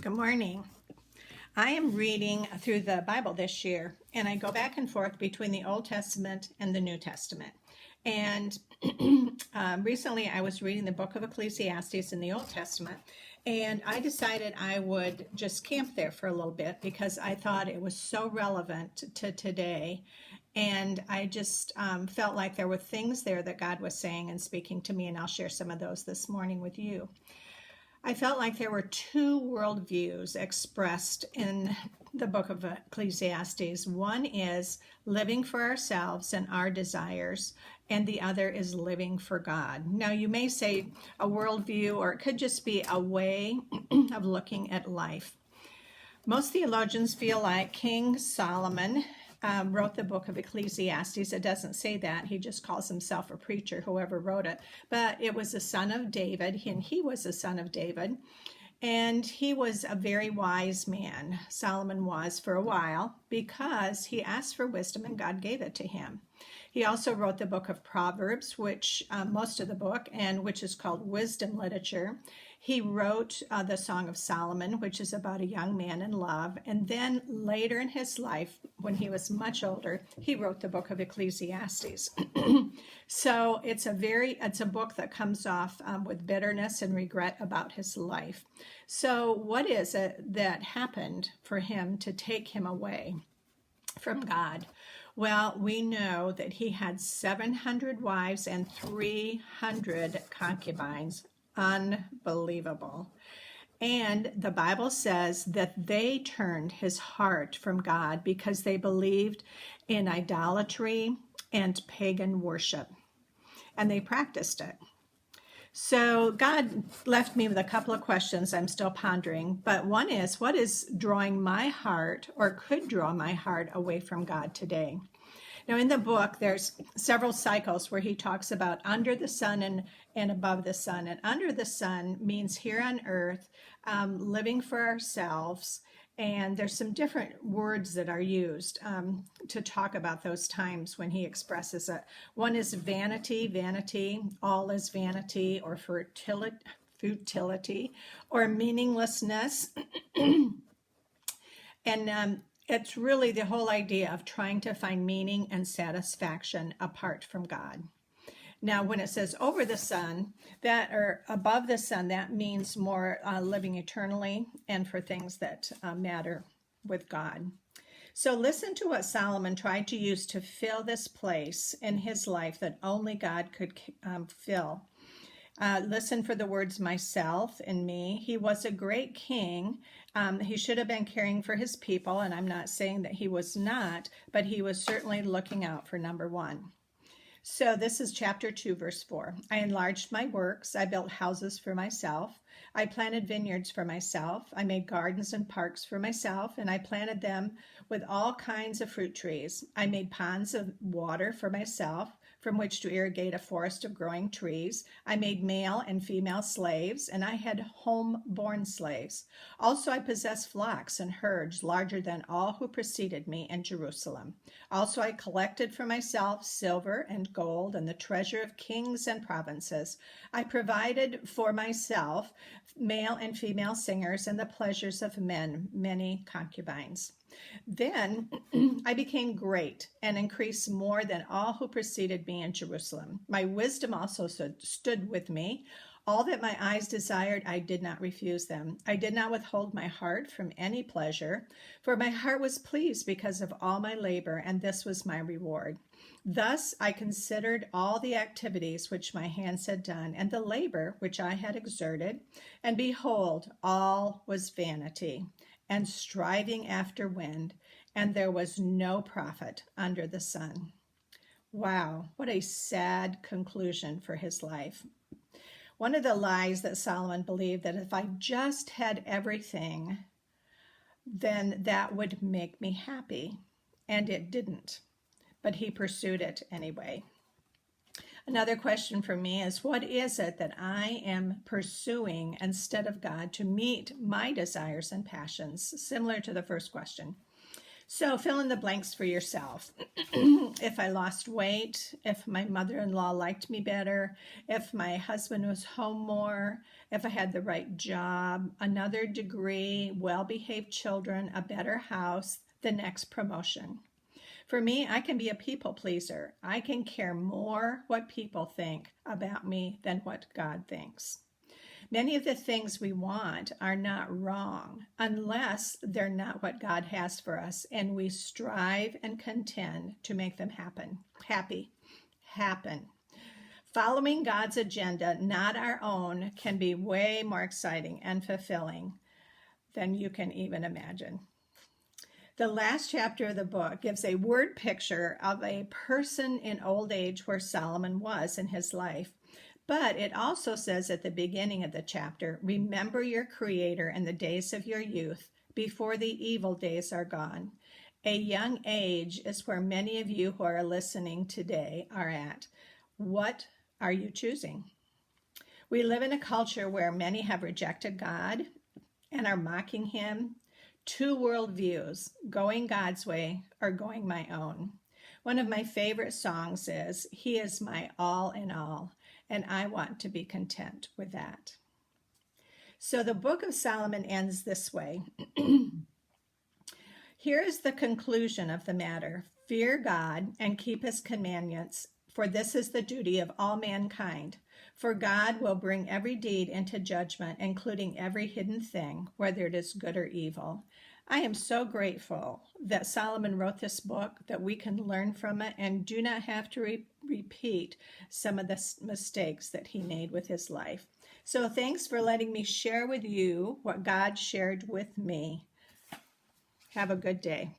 Good morning. I am reading through the Bible this year, and I go back and forth between the Old Testament and the New Testament. And recently I was reading the book of Ecclesiastes in the Old Testament, and I decided I would just camp there for a little bit because I thought it was so relevant to today. And I just felt like there were things there that God was saying and speaking to me, and I'll share some of those this morning with you. I felt like there were two worldviews expressed in the book of Ecclesiastes. One is living for ourselves and our desires, and the other is living for God. Now, you may say a worldview, or it could just be a way of looking at life. Most theologians feel like King Solomon wrote the book of Ecclesiastes. It doesn't say that. He just calls himself a preacher, whoever wrote it. But it was a son of David, and he was a son of David. And he was a very wise man, Solomon was, for a while, because he asked for wisdom and God gave it to him. He also wrote the book of Proverbs, which most of the book, and which is called wisdom literature. He wrote the Song of Solomon, which is about a young man in love. And then later in his life, when he was much older, he wrote the book of Ecclesiastes. So it's a book that comes off with bitterness and regret about his life. So what is it that happened for him to take him away from God? Well, we know that he had 700 wives and 300 concubines. Unbelievable. And the Bible says that they turned his heart from God because they believed in idolatry and pagan worship, and they practiced it. So God left me with a couple of questions I'm still pondering, but one is, what is drawing my heart or could draw my heart away from God today? Now, in the book, there's several cycles where he talks about under the sun and above the sun. And under the sun means here on earth, living for ourselves. And there's some different words that are used to talk about those times when he expresses it. One is vanity, all is vanity, or futility, or meaninglessness. And it's really the whole idea of trying to find meaning and satisfaction apart from God. Now, when it says over the sun, or above the sun, that means more living eternally and for things that matter with God. So listen to what Solomon tried to use to fill this place in his life that only God could fill. Listen for the words myself and me. He was a great king. He should have been caring for his people, and I'm not saying that he was not, but he was certainly looking out for number one. So this is chapter 2, verse 4. I enlarged my works. I built houses for myself. I planted vineyards for myself. I made gardens and parks for myself, and I planted them with all kinds of fruit trees. I made ponds of water for myself, from which to irrigate a forest of growing trees. I made male and female slaves, and I had home-born slaves. Also, I possessed flocks and herds larger than all who preceded me in Jerusalem. Also, I collected for myself silver and gold and the treasure of kings and provinces. I provided for myself male and female singers and the pleasures of men, many concubines. Then I became great and increased more than all who preceded me in Jerusalem. My wisdom also stood with me. All that my eyes desired, I did not refuse them. I did not withhold my heart from any pleasure, for my heart was pleased because of all my labor, and this was my reward. Thus I considered all the activities which my hands had done, and the labor which I had exerted, and behold, all was vanity and striving after wind, and there was no profit under the sun. Wow, what a sad conclusion for his life. One of the lies that Solomon believed, that if I just had everything, then that would make me happy. And it didn't, but he pursued it anyway. Another question for me is, what is it that I am pursuing instead of God to meet my desires and passions? Similar to the first question. So fill in the blanks for yourself. If I lost weight, if my mother-in-law liked me better, if my husband was home more, if I had the right job, another degree, well-behaved children, a better house, the next promotion. For me, I can be a people pleaser. I can care more what people think about me than what God thinks. Many of the things we want are not wrong unless they're not what God has for us, and we strive and contend to make them happen. Following God's agenda, not our own, can be way more exciting and fulfilling than you can even imagine. The last chapter of the book gives a word picture of a person in old age where Solomon was in his life. But it also says at the beginning of the chapter, remember your Creator in the days of your youth, before the evil days are gone. A young age is where many of you who are listening today are at. What are you choosing? We live in a culture where many have rejected God and are mocking him. Two worldviews, going God's way or going my own. One of my favorite songs is, He is my all in all, and I want to be content with that. So the book of Solomon ends this way. Here is the conclusion of the matter. Fear God and keep his commandments, for this is the duty of all mankind. For God will bring every deed into judgment, including every hidden thing, whether it is good or evil. I am so grateful that Solomon wrote this book, that we can learn from it and do not have to repeat some of the mistakes that he made with his life. So thanks for letting me share with you what God shared with me. Have a good day.